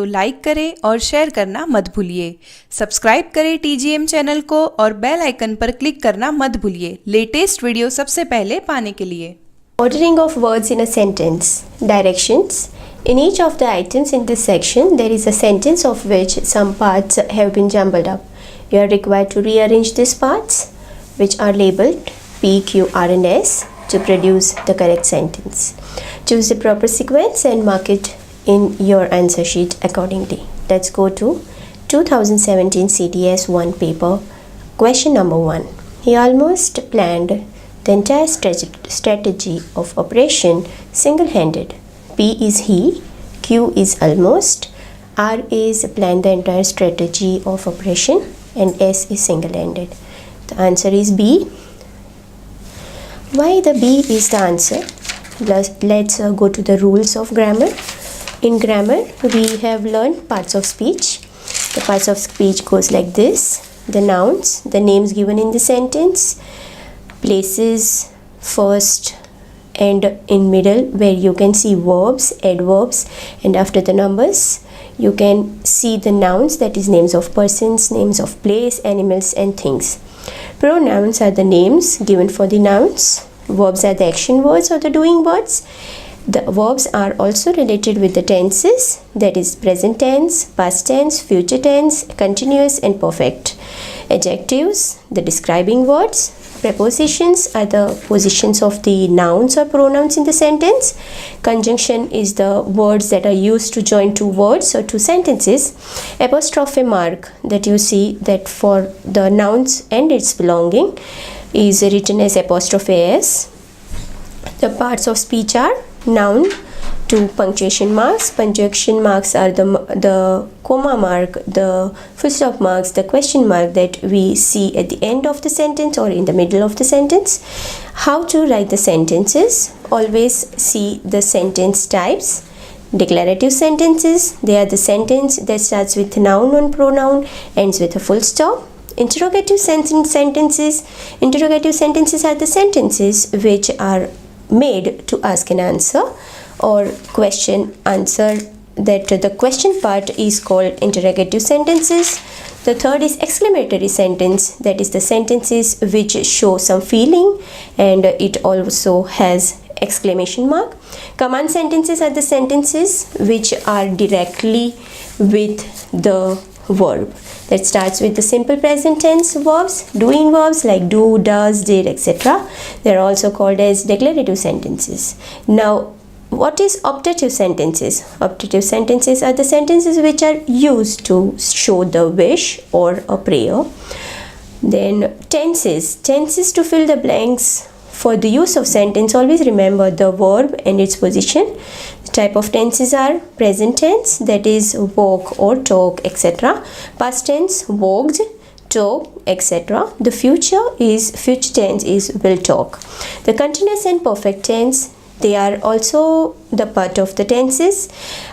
तो लाइक करें और शेयर करना मत भूलिए। सब्सक्राइब करें टीजीएम चैनल को और बेल आइकन पर क्लिक करना मत भूलिए लेटेस्ट वीडियो सबसे पहले पाने के लिए। Ordering of words in a sentence. Directions. In each of the items in this section, there is a sentence of which some parts have been jumbled up. You are required to rearrange these parts, which are labeled P, Q, R and S, to produce the correct sentence. Choose the proper sequence and mark it in your answer sheet accordingly. Let's go to 2017 CTS 1 paper. Question number 1. He almost planned the entire strategy of operation single-handed. P is he, Q is almost, R is plan the entire strategy of operation, and S is single-handed. The answer is B. Why the B is the answer? Let's go to the rules of grammar. In grammar, we have learned parts of speech. The parts of speech goes like this: the nouns, the names given in the sentence, places first and in middle where you can see verbs, adverbs, and after the numbers you can see the nouns, that is names of persons, names of place, animals and things. Pronouns are the names given for the nouns. Verbs are the action words or the doing words. The verbs are also related with the tenses, that is present tense, past tense, future tense, continuous and perfect. Adjectives, the describing words. Prepositions are the positions of the nouns or pronouns in the sentence. Conjunction is the words that are used to join two words or two sentences. Apostrophe mark, that you see that for the nouns and its belonging, is written as apostrophe S. The parts of speech are noun to punctuation marks. Punctuation marks are the comma mark, the full stop marks, the question mark that we see at the end of the sentence or in the middle of the sentence. How to write the sentences? Always see the sentence types. Declarative sentences, they are the sentence that starts with noun or pronoun, ends with a full stop. Interrogative sentences. Interrogative sentences are the sentences which are made to ask an answer or question answer, that the question part is called interrogative sentences. The third is exclamatory sentence, that is the sentences which show some feeling and it also has exclamation mark. Command sentences are the sentences which are directly with the verb, that starts with the simple present tense verbs, doing verbs like do, does, did, etc. They are also called as declarative sentences. Now, what is optative sentences? Optative sentences are the sentences which are used to show the wish or a prayer. Then tenses. Tenses to fill the blanks. For the use of sentence, always remember the verb and its position. The type of tenses are present tense, that is walk or talk, etc. Past tense, walked, talk, etc. The future tense is will talk. The continuous and perfect tense, they are also the part of the tenses.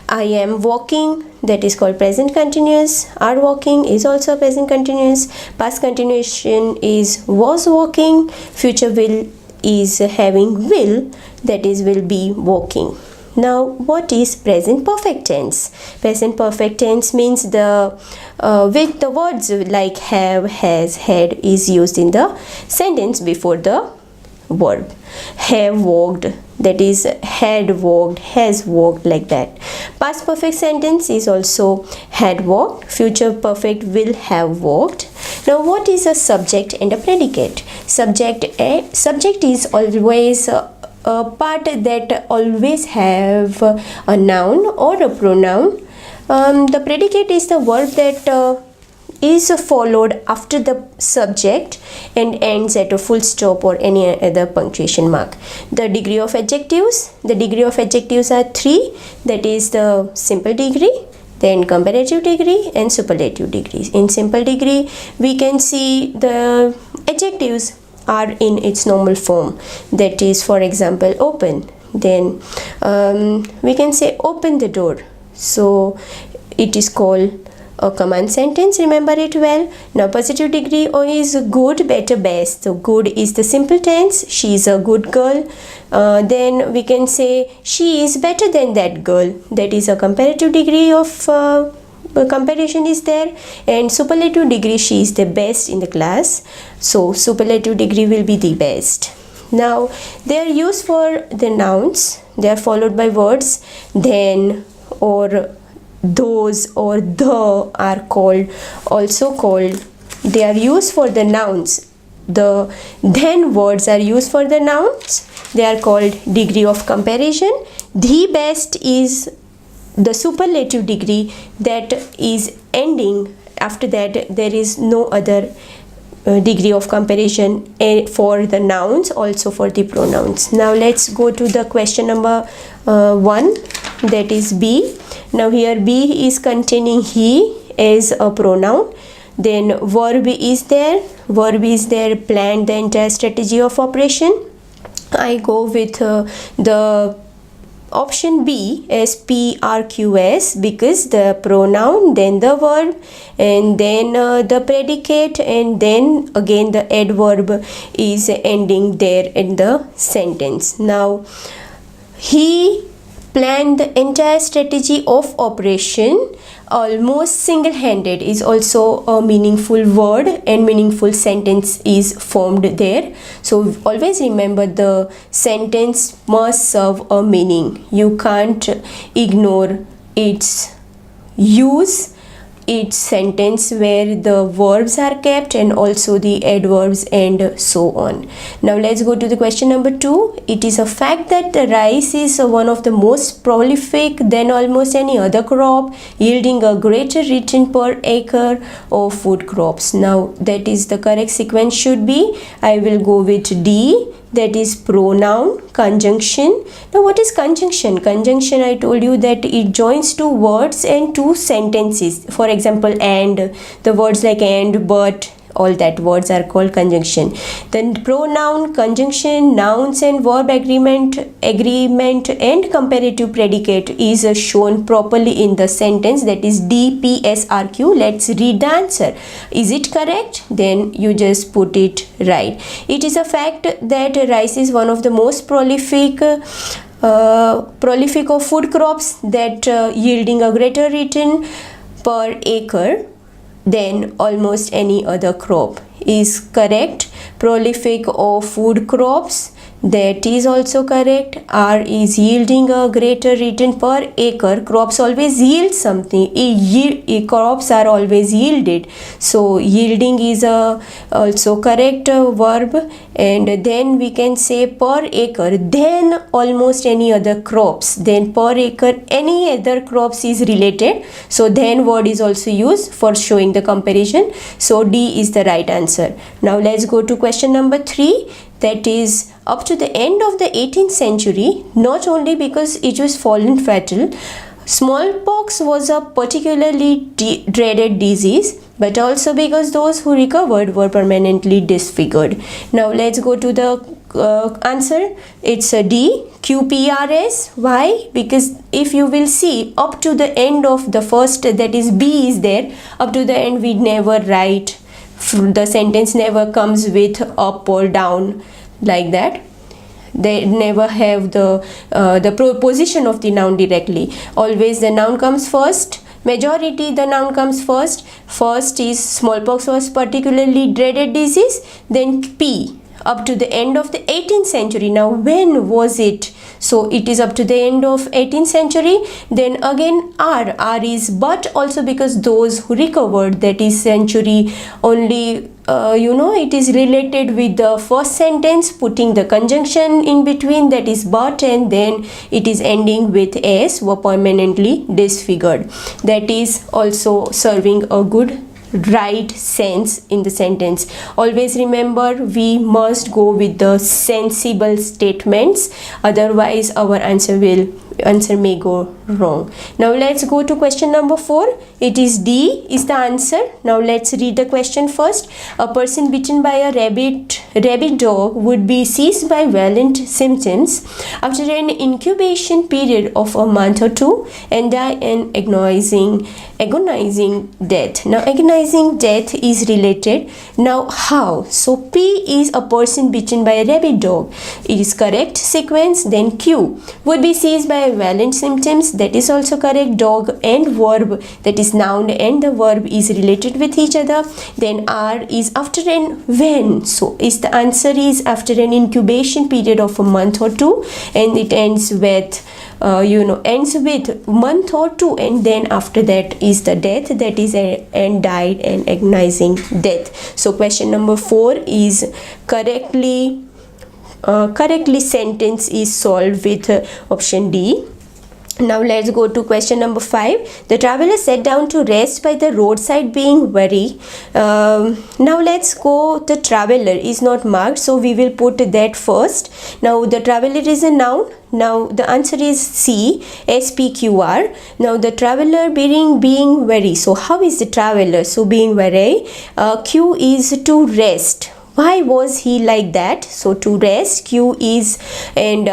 I am walking, that is called present continuous. Are walking is also present continuous. Past continuation is was walking. Future will is having will, that is will be walking. Now, what is present perfect tense? Present perfect tense means the with the words like have, has, had is used in the sentence before the verb. Have walked, that is had walked, has walked, like that. Past perfect sentence is also had walked. Future perfect will have walked. Now, what is a subject and a predicate? Subject is always a part that always have a noun or a pronoun. The predicate is the verb that is followed after the subject and ends at a full stop or any other punctuation mark. The degree of adjectives. The degree of adjectives are 3, that is the simple degree, then comparative degree and superlative degrees. In simple degree, we can see the adjectives are in its normal form, that is, for example, open. Then we can say open the door, so it is called a command sentence, remember it well. Now positive degree is good, better, best. So good is the simple tense, she is a good girl. Then we can say she is better than that girl. That is a comparative degree of comparison is there. And superlative degree, she is the best in the class. So superlative degree will be the best. Now they are used for the nouns. They are followed by words. Then or those or the are also called. They are used for the nouns. The then words are used for the nouns. They are called degree of comparison. The best is the superlative degree that is ending. After that there is no other degree of comparison for the nouns, also for the pronouns. Now let's go to the question number 1, that is B. Now here B is containing he as a pronoun. Then verb is there. Plan the entire strategy of operation. I go with the option B as PRQS because the pronoun, then the verb, and then the predicate, and then again the adverb is ending there in the sentence. Now he planned the entire strategy of operation almost single-handed is also a meaningful word and meaningful sentence is formed there. So always remember the sentence must serve a meaning. You can't ignore its use, its sentence where the verbs are kept and also the adverbs and so on. Now let's go to the question number 2. It is a fact that the rice is one of the most prolific than almost any other crop, yielding a greater return per acre of food crops. Now that is the correct sequence should be. I will go with D, that is pronoun conjunction. Now what is conjunction? Conjunction, I told you that it joins two words and two sentences. For example, and, the words like and, but, all that words are called conjunction. Then pronoun, conjunction, nouns and verb agreement and comparative predicate is shown properly in the sentence, that is DPSRQ. Let's read the answer. Is it correct? Then you just put it right. It is a fact that rice is one of the most prolific of food crops that yielding a greater return per acre than almost any other crop is correct. Prolific of food crops, that is also correct. R is yielding a greater return per acre. Crops always yield something. Crops are always yielded. So yielding is also correct verb. And then we can say per acre, then almost any other crops. Then per acre, any other crops is related. So then word is also used for showing the comparison. So D is the right answer. Now let's go to question number 3. That is, up to the end of the 18th century, not only because it was fallen fatal, smallpox was a particularly dreaded disease, but also because those who recovered were permanently disfigured. Now let's go to the answer. It's a D, QPRS. Why? Because if you will see, up to the end of the first, that is B is there, up to the end we never write. The sentence never comes with up or down like that. They never have the position of the noun directly. Always the noun comes first. Majority the noun comes first. First is smallpox was particularly dreaded disease. Then P, up to the end of the 18th century. Now when was it? So it is up to the end of 18th century. Then again R is but, also because those who recovered, that is century only. It is related with the first sentence, putting the conjunction in between, that is but, and then it is ending with S, were permanently disfigured. That is also serving a good right sense in the sentence. Always remember, we must go with the sensible statements, otherwise our answer may go wrong. Now let's go to question number 4. It is D is the answer. Now let's read the question first. A person bitten by a rabid dog would be seized by violent symptoms after an incubation period of a month or two and die in agonizing agonizing death. Now agonizing death is related. Now how? So P is a person bitten by a rabid dog. It is correct sequence. Then Q would be seized by violent symptoms. That is also correct. Dog and verb, that is noun and the verb is related with each other. Then R is after and when. So is the answer is after an incubation period of a month or two, and it ends with ends with month or two, and then after that is the death, that is and died and agonizing death. So question number 4 is correctly sentence is solved with option D. Now let's go to question number 5. The traveler sat down to rest by the roadside being weary. Now let's go, the traveler is not marked, so we will put that first. Now the traveler is a noun. Now the answer is C, SPQR. Now the traveler being weary. So how is the traveler? So being weary. Q is to rest. Why was he like that? So to rest, Q is, and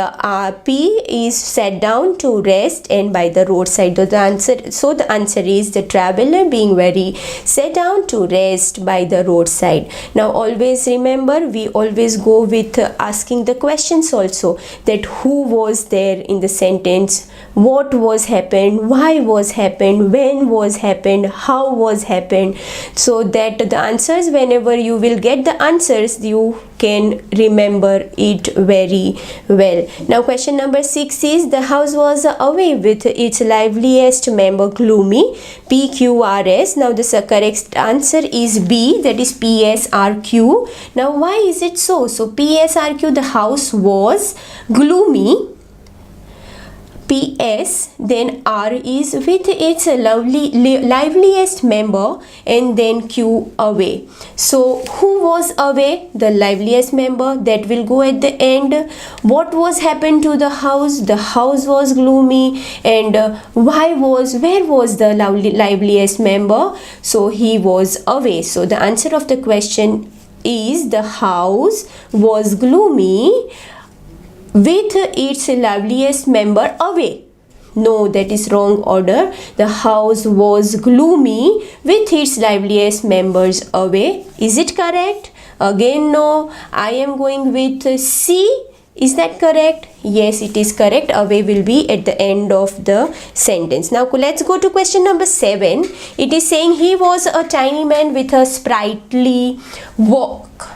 P is sat down to rest and by the roadside. So the answer is the traveler being weary sat down to rest by the roadside. Now always remember, we always go with asking the questions also, that who was there in the sentence, what was happened, why was happened, when was happened, how was happened, so that the answers, whenever you will get the answers, you can remember it very well. Now question number 6 is the house was away with its liveliest member gloomy, PQRS. Now the correct answer is B, that is PSRQ. Now why is it so? So PSRQ, the house was gloomy, PS, then R is with its liveliest member, and then Q away. So who was away? The liveliest member, that will go at the end. What was happened to the house? The house was gloomy, and where was the liveliest member? So he was away. So the answer of the question is the house was gloomy with its liveliest member away. No, that is wrong order. The house was gloomy with its liveliest members away. Is it correct? Again no. I am going with C. Is that correct? Yes, it is correct. Away will be at the end of the sentence. Now let's go to question number 7. It is saying he was a tiny man with a sprightly walk,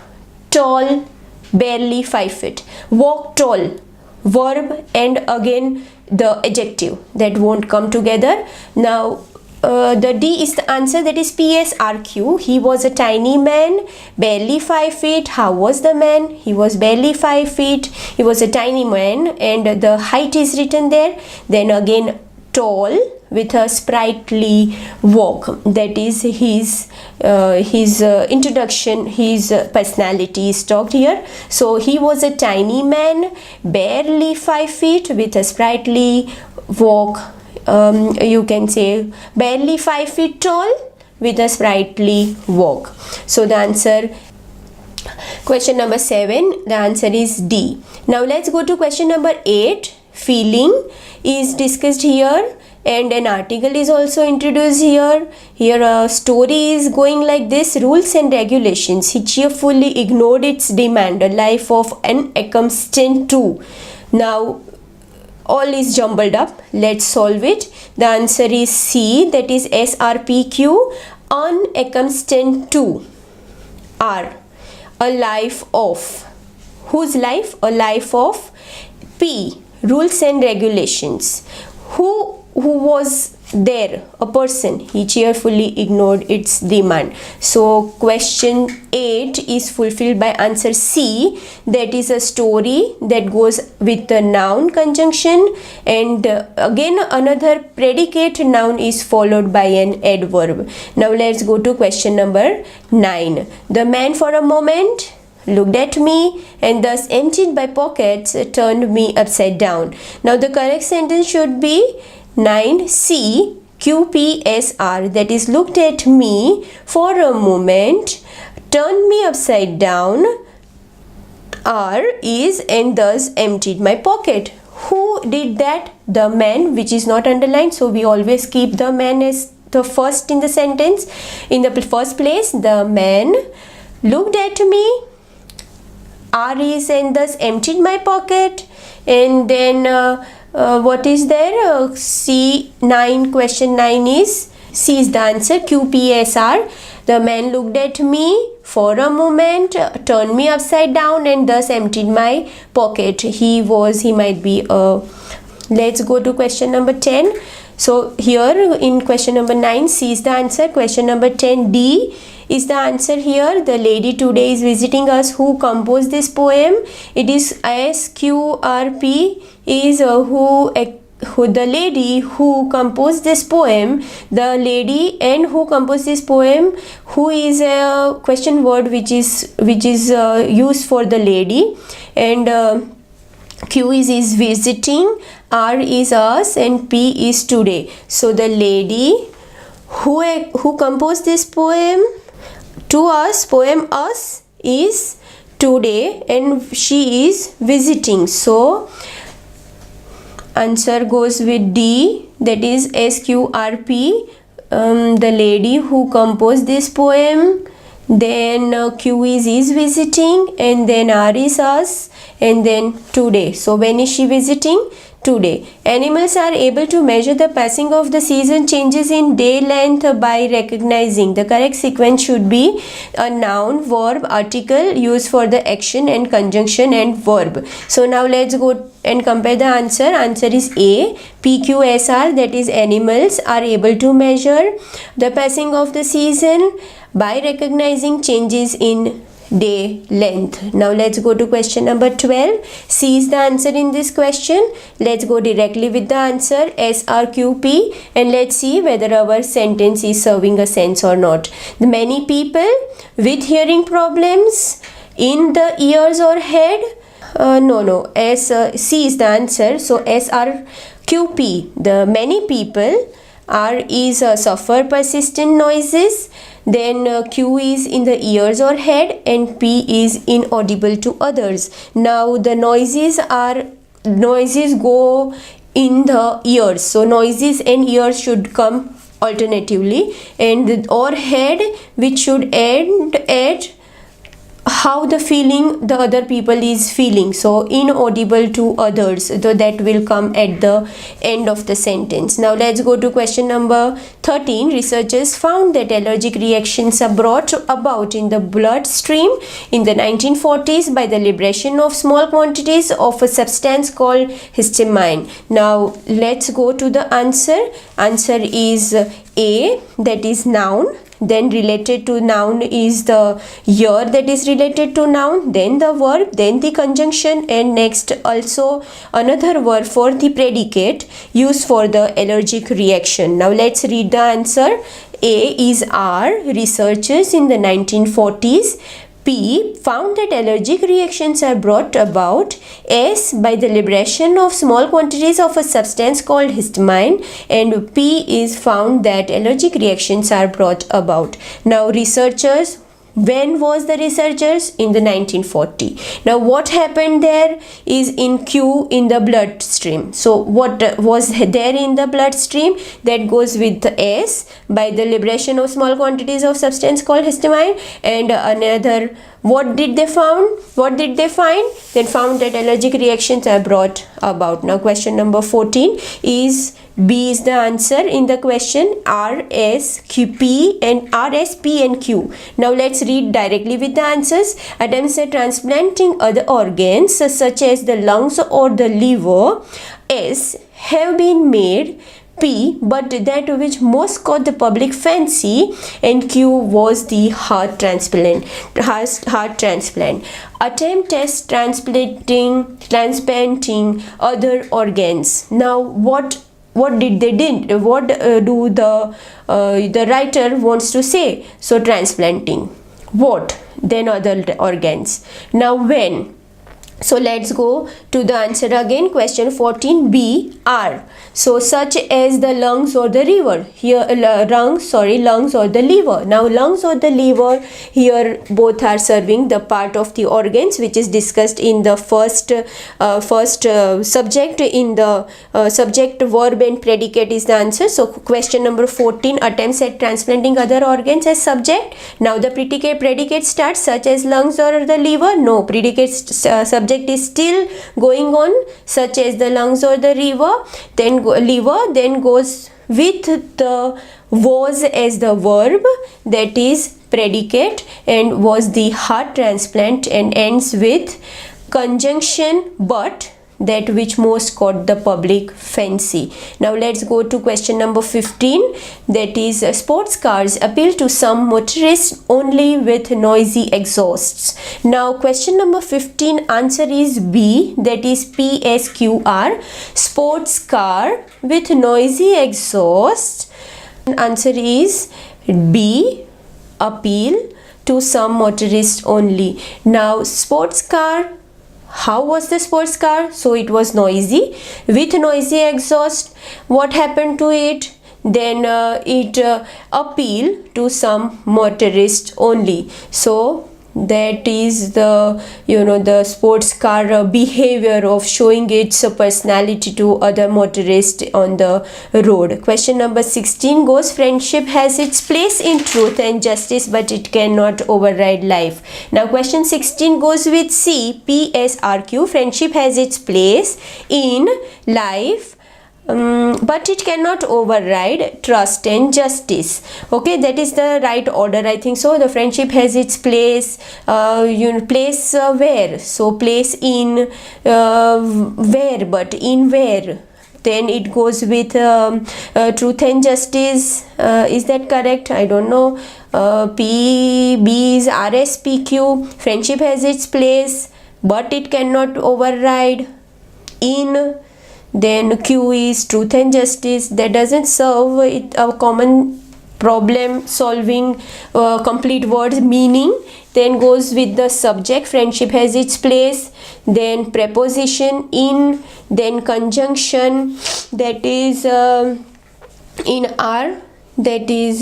tall, barely 5 feet. Walk tall, verb, and again the adjective, that won't come together. Now the D is the answer, that is PSRQ. He was a tiny man, barely 5 feet. How was the man? He was barely 5 feet. He was a tiny man, and the height is written there. Then again tall with a sprightly walk, that is his introduction, his personality is talked here. So he was a tiny man, barely 5 feet, with a sprightly walk. You can say barely 5 feet tall with a sprightly walk. So the answer, question number 7, the answer is D. Now let's go to question number 8. Feeling is discussed here, and an article is also introduced here. Here a story is going like this: rules and regulations. He cheerfully ignored its demand, a life of an accustomed to. Now all is jumbled up. Let's solve it. The answer is C, that is SRPQ, unaccustomed to. R, a life of. Whose life? A life of. P, rules and regulations. Who was there? A person. He cheerfully ignored its demand. So question 8 is fulfilled by answer C, that is a story that goes with the noun conjunction, and again another predicate noun is followed by an adverb. Now let's go to question number 9. The man for a moment looked at me and thus emptied my pockets turned me upside down. Now the correct sentence should be 9C, QPSR, that is looked at me for a moment, turned me upside down. R is and thus emptied my pocket. Who did that? The man, which is not underlined, so we always keep the man as the first in the sentence. In the first place, the man looked at me, R is, and thus emptied my pocket. And then what is there? C9, question 9 is, C is the answer, QPSR. The man looked at me for a moment, turned me upside down, and thus emptied my pocket. He might be a. Let's go to question number 10. So here in question number 9, C is the answer. Question number 10, D is the answer here. The lady today is visiting us. Who composed this poem? It is SQRP is who the lady who composed this poem. The lady and who composed this poem, who is a question word which is used for the lady, and Q is visiting, R is us, and P is today. So the lady who composed this poem to us, poem us, is today, and she is visiting. So answer goes with D, that is SQRP, the lady who composed this poem. Then Q is visiting, and then R is us, and then today. So when is she visiting? Today. Animals are able to measure the passing of the season changes in day length by recognizing. The correct sequence should be a noun, verb, article used for the action, and conjunction and verb. So now let's go and compare the answer. Answer is A, PQSR, that is animals are able to measure the passing of the season by recognizing changes in day length. Now let's go to question number 12. C is the answer in this question. Let's go directly with the answer, SRQP, and let's see whether our sentence is serving a sense or not. The many people with hearing problems in the ears or head. C is the answer. So SRQP, the many people, R is suffer persistent noises. Then Q is in the ears or head, and P is inaudible to others. Now the noises go in the ears. So noises and ears should come alternatively, and or head, which should end at how the other people is feeling. So inaudible to others, so that will come at the end of the sentence. Now let's go to question number 13. Researchers found that allergic reactions are brought about in the bloodstream in the 1940s by the liberation of small quantities of a substance called histamine. Now let's go to the answer. Answer is A, that is noun. Then related to noun is the year, that is related to noun, then the verb, then the conjunction, and next also another verb for the predicate used for the allergic reaction. Now let's read the answer. A is R, researchers in the 1940s. P, found that allergic reactions are brought about. S, by the liberation of small quantities of a substance called histamine. And P is found that allergic reactions are brought about. Now researchers, when was the researchers? In the 1940. Now what happened there is in Q, in the bloodstream. So what was there in the bloodstream? That goes with the S, by the liberation of small quantities of substance called histamine. And another, what did they find? They found that allergic reactions are brought about. Now question number 14 is B is the answer in the question. R, S, Q, P, and R, S, P, and Q. Now let's read directly with the answers. Attempts at transplanting other organs such as the lungs or the liver, S, have been made. P, but that which most caught the public fancy, and Q was the heart transplant. Attempt at transplanting other organs. Now what did they did? What do the writer wants to say? So transplanting. What? Then other organs. Now when? So let's go to the answer again. Question 14b, are. So such as the lungs or the liver. Here lungs or the liver. Now lungs or the liver, here both are serving the part of the organs which is discussed in the first subject. In the subject, verb and predicate is the answer. So question number 14 attempts at transplanting other organs as subject. Now the predicate starts, such as lungs or the liver. No, predicate subject is still going on, such as the lungs or the liver, then goes with the was as the verb, that is predicate, and was the heart transplant, and ends with conjunction but, that which most caught the public fancy. Now let's go to question number 15, that is sports cars appeal to some motorists only with noisy exhausts. Now question number 15, answer is B, that is PSQR, sports car with noisy exhaust. Answer is B, appeal to some motorists only. Now sports car, how was the sports car? So it was noisy, with noisy exhaust. What happened to it? Then it appealed to some motorists only. So that is the the sports car behavior of showing its personality to other motorists on the road. Question number 16 goes, friendship has its place in truth and justice, but it cannot override life. Now question 16 goes with C, PSRQ, friendship has its place in life, but it cannot override trust and justice. Okay, that is the right order, I think so. The friendship has its place, place where? So place in where, but in where? Then it goes with truth and justice. Is that correct? I don't know. B is RSPQ. Friendship has its place, but it cannot override in. Then Q is truth and justice. That doesn't serve it a common problem solving complete words meaning. Then goes with the subject, friendship has its place, then preposition in, then conjunction, that is in R, that is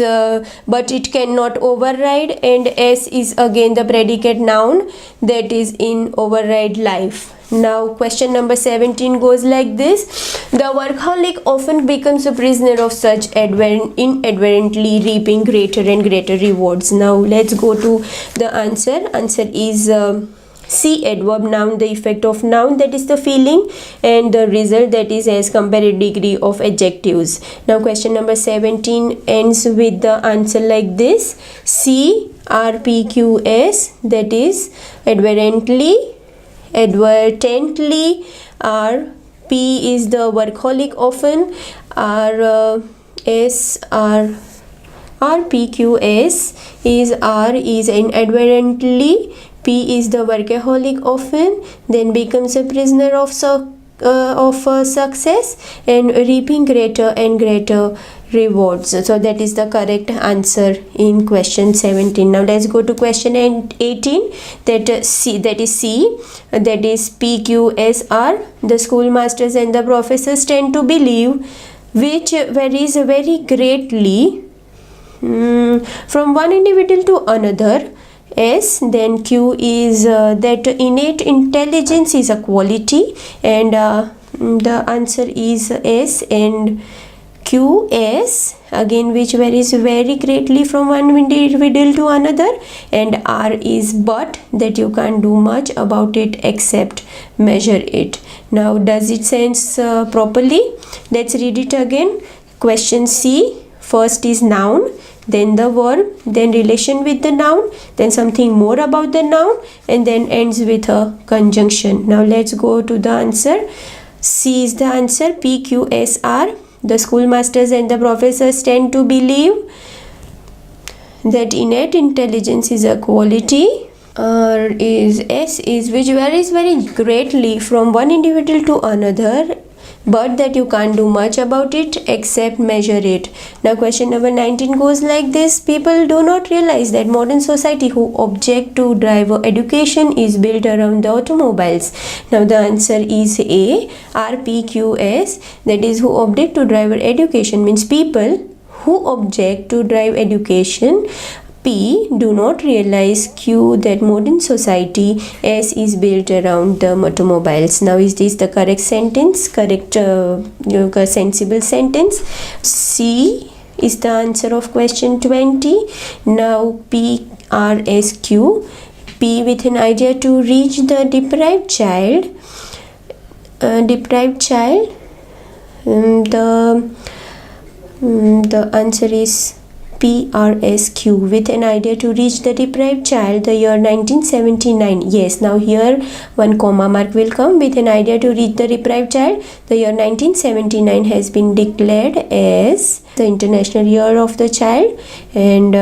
but it cannot override, and S is again the predicate noun, that is in override life. Now question number 17 goes like this, the workaholic often becomes a prisoner of such inadvertently reaping greater and greater rewards. Now let's go to the answer. Answer is C, adverb, noun, the effect of noun, that is the feeling, and the result, that is as comparative degree of adjectives. Now question number 17 ends with the answer like this, C, RPQS, that is advertently, R, P is the workaholic often, RPQS is R is inadvertently, P is the workaholic often, then becomes a prisoner of success and reaping greater and greater rewards. So that is the correct answer in question 17. Now let's go to question 18, that is C, that is PQSR, the schoolmasters and the professors tend to believe, which varies very greatly from one individual to another. S, then Q is that innate intelligence is a quality, and the answer is S, and QS again which varies very greatly from one individual to another, and R is but, that you can't do much about it except measure it. Now does it sense properly? Let's read it again. Question C, first is noun, then the verb, then relation with the noun, then something more about the noun, and then ends with a conjunction. Now let's go to the answer. C is the answer, PQSR, the schoolmasters and the professors tend to believe that innate intelligence is a quality. R is S is which varies very greatly from one individual to another, but that you can't do much about it except measure it. Now question number 19 goes like this. People do not realize that modern society who object to driver education is built around the automobiles. Now the answer is A, RPQS, that is who object to driver education means people who object to drive education. P, do not realize. Q, that modern society. S is built around the automobiles. Now is this the correct sentence, correct sensible sentence? C is the answer of question 20. Now P, R, S, Q. P, with an idea to reach the deprived child. The answer is PRSQ, with an idea to reach the deprived child, the year 1979. Yes, now here one comma mark will come. With an idea to reach the deprived child, the year 1979 has been declared as the International Year of the Child. And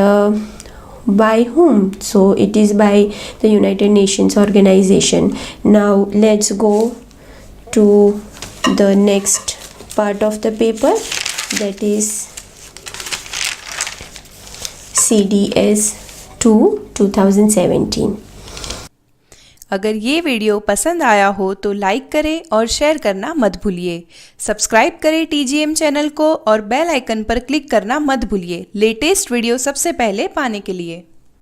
by whom? So it is by the United Nations organization. Now let's go to the next part of the paper, that is CDS 2 2017. अगर ये video पसंद आया हो तो like करें और share करना मत भूलिए। सब्सक्राइब करें TGM चैनल को और बेल आइकन पर क्लिक करना मत भूलिए लेटेस्ट वीडियो सबसे पहले पाने के लिए।